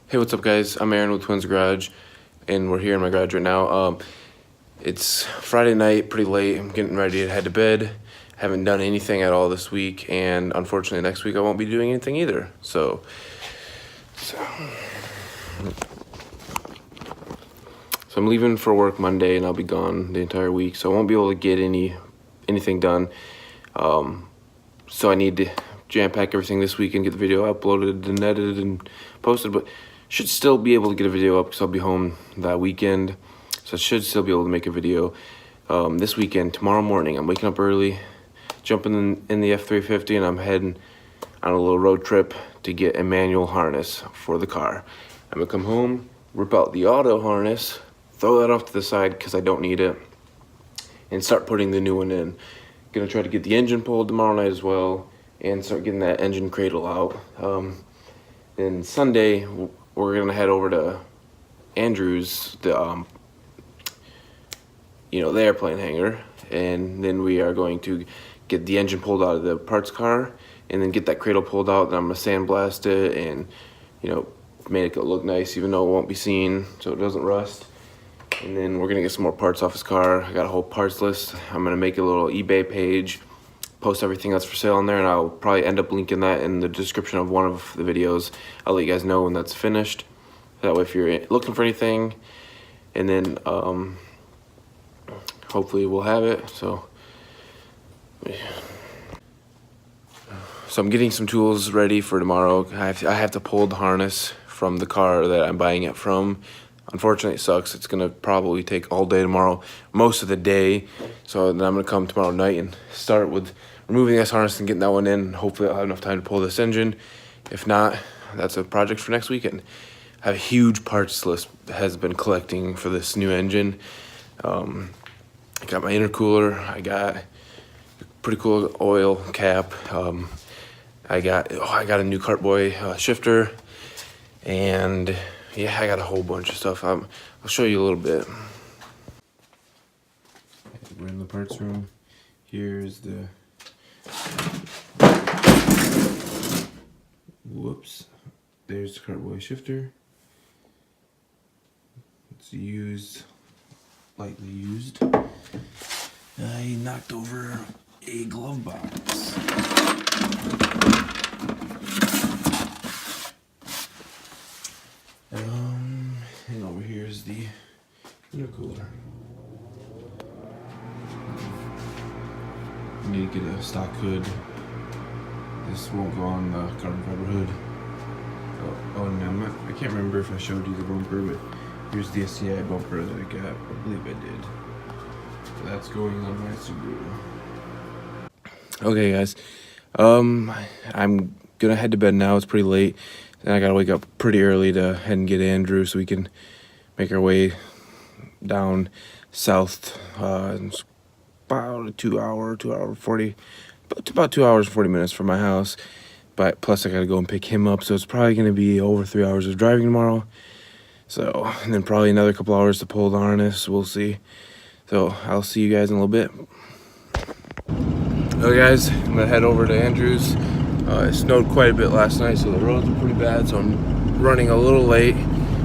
Hey, what's up, guys? I'm Aaron with Twins Garage, and we're here in my garage right now. It's Friday night, pretty late. I'm getting ready to head to bed. Haven't done anything at all this week, and unfortunately next week I won't be doing anything either. So I'm leaving for work Monday, and I'll be gone the entire week, so I won't be able to get anything done. So I need to jam pack everything this week and get the video uploaded and edited and posted, but should still be able to get a video up because I'll be home that weekend. So I should still be able to make a video this weekend. Tomorrow morning, I'm waking up early, jumping in the F350, and I'm heading on a little road trip to get a manual harness for the car. I'm gonna come home, rip out the auto harness, throw that off to the side because I don't need it, and start putting the new one in. Gonna try to get the engine pulled tomorrow night as well, and start getting that engine cradle out. Then Sunday, we're gonna head over to Andrew's, the airplane hangar, and then we are going to get the engine pulled out of the parts car, and then get that cradle pulled out. Then I'm gonna sandblast it and make it look nice, even though it won't be seen, so it doesn't rust. And then we're gonna get some more parts off his car. I got a whole parts list. I'm gonna make a little eBay page, post everything that's for sale on there, and I'll probably end up linking that in the description of one of the videos. I'll let you guys know when that's finished. That way if you're looking for anything, and then hopefully we'll have it. So I'm getting some tools ready for tomorrow. I have to pull the harness from the car that I'm buying it from. Unfortunately, it sucks. It's gonna probably take all day tomorrow, most of the day. So then I'm gonna come tomorrow night and start with removing this harness and getting that one in. Hopefully I'll have enough time to pull this engine. If not, that's a project for next weekend. I have a huge parts list that has been collecting for this new engine. I got my intercooler. I got a pretty cool oil cap. I got a new Cartboy shifter, and yeah, I got a whole bunch of stuff. I'll show you a little bit. We're in the parts room. Here's the there's the Cartboy shifter. It's used, lightly used. I knocked over a glove box. And over here is the intercooler. I need to get a stock hood. This won't go on the carbon fiber hood. And I can't remember if I showed you the bumper, but here's the SCI bumper that I got. I believe I did. So that's going on my Subaru. Okay, guys. I'm gonna head to bed now. It's pretty late, and I gotta wake up pretty early to head and get Andrew so we can make our way down south. It's about a 2 hours and 40 minutes from my house. But plus I gotta go and pick him up, so it's probably gonna be over 3 hours of driving tomorrow. So, and then probably another couple hours to pull the harness. We'll see. So I'll see you guys in a little bit. Okay, guys, I'm gonna head over to Andrew's. It snowed quite a bit last night, so the roads are pretty bad, so I'm running a little late.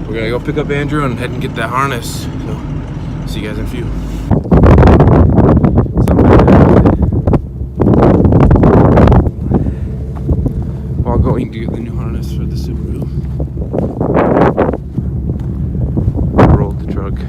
We're gonna go pick up Andrew and head and get that harness. So, see you guys in a few. While going to get the new harness for the Subaru. Rolled the truck.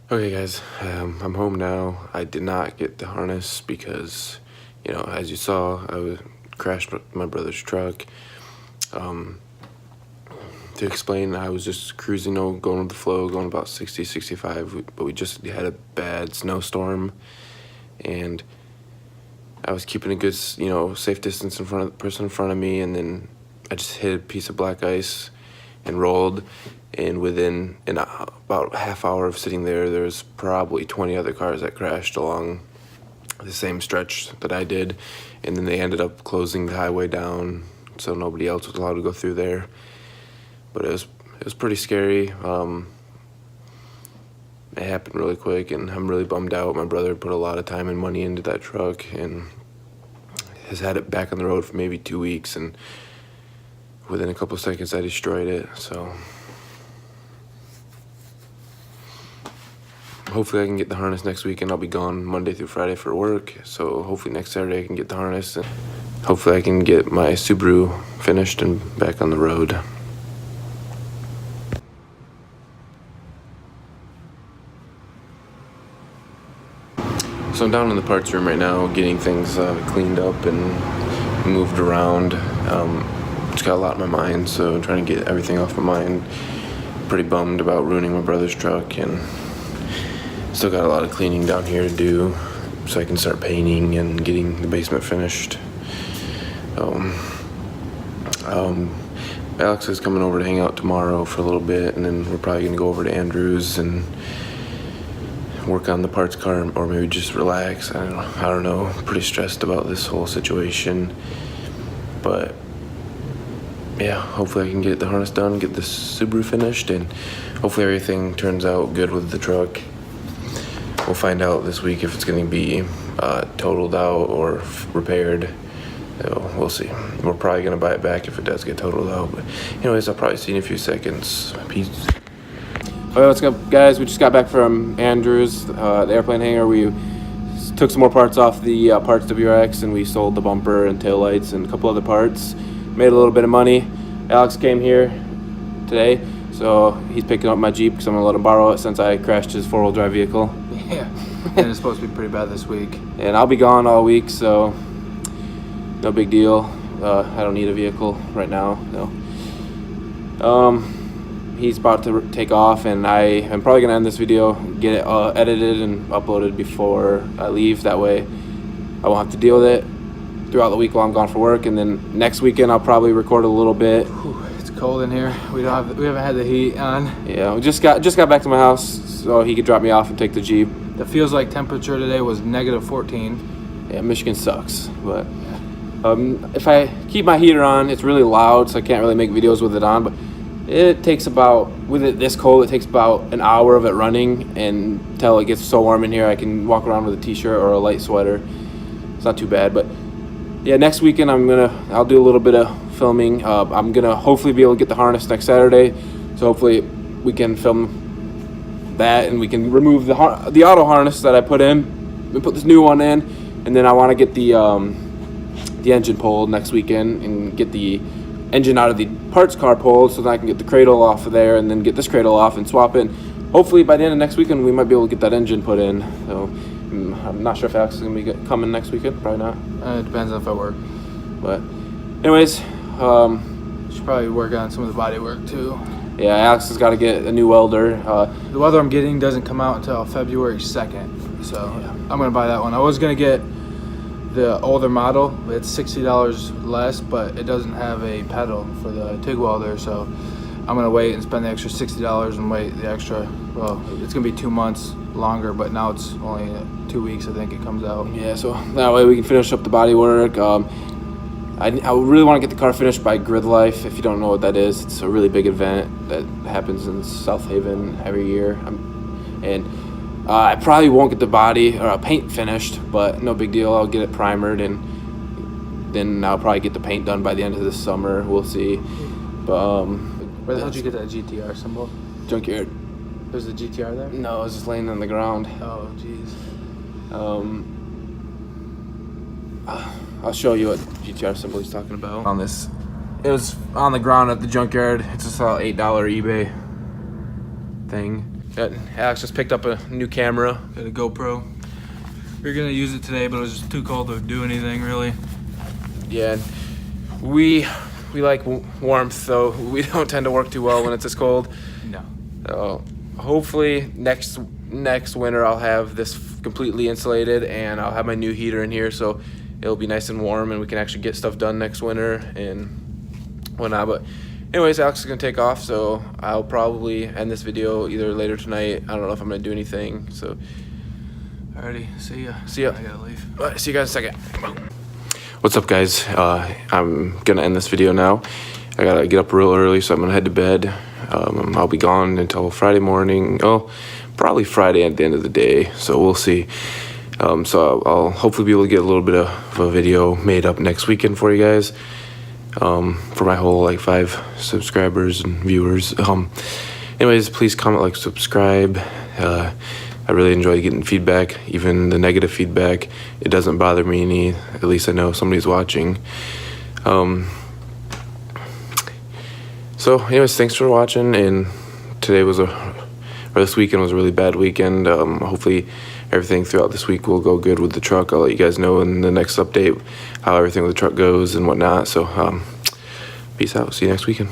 Okay, guys, I'm home now. I did not get the harness because, as you saw, crashed my brother's truck. to explain, I was just cruising, going with the flow, going about 60, 65, but we just had a bad snowstorm, and I was keeping a good, safe distance in front of the person in front of me, and then I just hit a piece of black ice and rolled, and within about a half hour of sitting there, there was probably 20 other cars that crashed along the same stretch that I did, and then they ended up closing the highway down, so nobody else was allowed to go through there. But it was pretty scary. It happened really quick, and I'm really bummed out. My brother put a lot of time and money into that truck, and has had it back on the road for maybe 2 weeks, and within a couple of seconds I destroyed it. So hopefully I can get the harness next week, and I'll be gone Monday through Friday for work. So hopefully next Saturday I can get the harness, and hopefully I can get my Subaru finished and back on the road. So I'm down in the parts room right now, getting things cleaned up and moved around. Just got a lot in my mind, so I'm trying to get everything off my mind. Pretty bummed about ruining my brother's truck, and still got a lot of cleaning down here to do so I can start painting and getting the basement finished. Alex is coming over to hang out tomorrow for a little bit, and then we're probably gonna go over to Andrew's and work on the parts car, or maybe just relax. I don't know. I'm pretty stressed about this whole situation, but yeah, hopefully I can get the harness done, get the Subaru finished, and hopefully everything turns out good with the truck. We'll find out this week if it's going to be totaled out or repaired. So we'll see. We're probably going to buy it back if it does get totaled out. But anyways, I'll probably see you in a few seconds. Peace. All right, what's up, guys? We just got back from Andrew's, the airplane hangar. We took some more parts off the parts WRX, and we sold the bumper and taillights and a couple other parts. Made a little bit of money. Alex came here today, so he's picking up my Jeep because I'm going to let him borrow it since I crashed his four-wheel drive vehicle. Yeah, and it's supposed to be pretty bad this week. And I'll be gone all week, so no big deal. I don't need a vehicle right now. No. He's about to take off, and I am probably going to end this video, get it edited and uploaded before I leave. That way I won't have to deal with it throughout the week while I'm gone for work. And then next weekend I'll probably record a little bit. Whew, it's cold in here. We haven't had the heat on. Yeah, we just got back to my house so he could drop me off and take the Jeep. The feels like temperature today was -14. Yeah, Michigan sucks, but if I keep my heater on, it's really loud, so I can't really make videos with it on. But it takes about, with it this cold, it takes about an hour of it running, and until it gets so warm in here I can walk around with a t-shirt or a light sweater. It's not too bad. But yeah, next weekend I'll do a little bit of filming. I'm gonna hopefully be able to get the harness next Saturday, so hopefully we can film that, and we can remove the auto harness that I put in and put this new one in. And then I want to get the engine pulled next weekend and get the engine out of the parts car pulled, so that I can get the cradle off of there, and then get this cradle off and swap in. Hopefully by the end of next weekend we might be able to get that engine put in. So I'm not sure if Alex is going to be coming next weekend. Probably not. It depends on if I work. But anyways, should probably work on some of the body work too. Yeah, Alex has got to get a new welder. The welder I'm getting doesn't come out until February 2nd, so yeah. I'm going to buy that one. I was going to get the older model. It's $60 less, but it doesn't have a pedal for the TIG welder, so I'm going to wait and spend the extra $60 and wait the extra, well, it's going to be 2 months longer, but now it's only 2 weeks, I think it comes out. Yeah, so that way we can finish up the body work. I really want to get the car finished by Grid Life. If you don't know what that is, it's a really big event that happens in South Haven every year. I probably won't get the body or paint finished, but no big deal. I'll get it primered, and then I'll probably get the paint done by the end of this summer. We'll see. But where the hell did you get that GTR symbol? Junkyard. There's a GTR there? No, it's just laying on the ground. Oh, jeez. I'll show you what GTR symbol he's talking about. On this, it was on the ground at the junkyard. It's just a $8 eBay thing. Alex just picked up a new camera. Got a GoPro. We were gonna use it today, but it was just too cold to do anything really. Yeah, we we like warmth, so we don't tend to work too well when it's this cold. No. Hopefully next winter I'll have this completely insulated, and I'll have my new heater in here, so it'll be nice and warm, and we can actually get stuff done next winter and whatnot. But anyways, Alex is gonna take off, so I'll probably end this video either later tonight. I don't know if I'm gonna do anything. So Alrighty, see ya. See ya. I gotta leave. all right, see you guys in a second. What's up, guys? I'm gonna end this video now. I gotta get up real early, so I'm gonna head to bed. I'll be gone until Friday morning. Oh, probably Friday at the end of the day, so we'll see. So I'll hopefully be able to get a little bit of a video made up next weekend for you guys, for my whole like 5 subscribers and viewers. Anyways, please comment, like, subscribe. I really enjoy getting feedback, even the negative feedback. It doesn't bother me any. At least I know somebody's watching. So anyways, thanks for watching, and this weekend was a really bad weekend. Hopefully everything throughout this week will go good with the truck. I'll let you guys know in the next update how everything with the truck goes and whatnot. So peace out. See you next weekend.